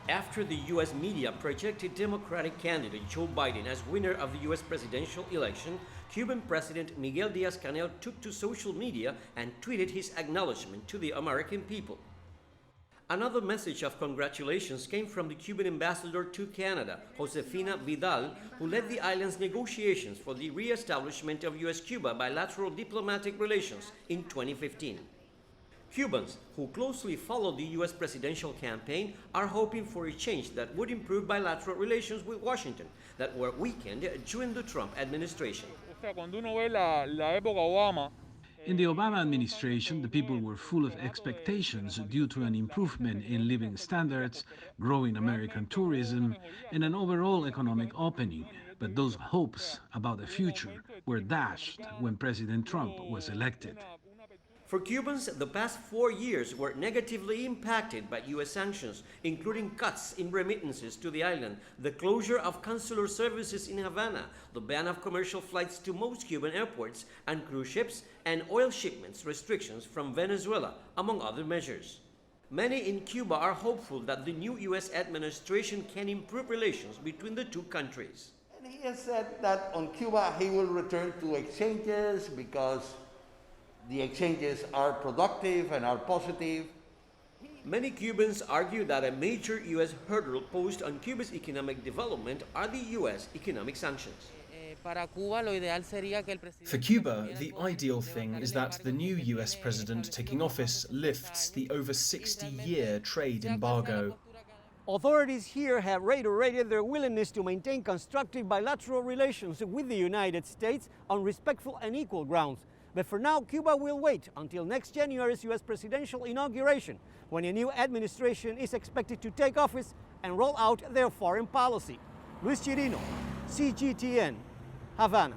After the U.S. media projected Democratic candidate Joe Biden as winner of the U.S. presidential election, Cuban President Miguel Díaz-Canel took to social media and tweeted his acknowledgement to the American people. Another message of congratulations came from the Cuban ambassador to Canada, Josefina Vidal, who led the island's negotiations for the re-establishment of U.S.-Cuba bilateral diplomatic relations in 2015. Cubans, who closely followed the U.S. presidential campaign, are hoping for a change that would improve bilateral relations with Washington that were weakened during the Trump administration. In the Obama administration, the people were full of expectations due to an improvement in living standards, growing American tourism, and an overall economic opening. But those hopes about the future were dashed when President Trump was elected. For Cubans, the past 4 years were negatively impacted by U.S. sanctions, including cuts in remittances to the island, the closure of consular services in Havana, the ban of commercial flights to most Cuban airports and cruise ships, and oil shipments restrictions from Venezuela, among other measures. Many in Cuba are hopeful that the new U.S. administration can improve relations between the two countries. And he has said that on Cuba he will return to exchanges because the exchanges are productive and are positive. Many Cubans argue that a major U.S. hurdle posed on Cuba's economic development are the U.S. economic sanctions. For Cuba, the ideal thing is that the new US president taking office lifts the over 60-year trade embargo. Authorities here have reiterated their willingness to maintain constructive bilateral relations with the United States on respectful and equal grounds. But for now, Cuba will wait until next January's U.S. presidential inauguration, when a new administration is expected to take office and roll out their foreign policy. Luis Chirino, CGTN, Havana.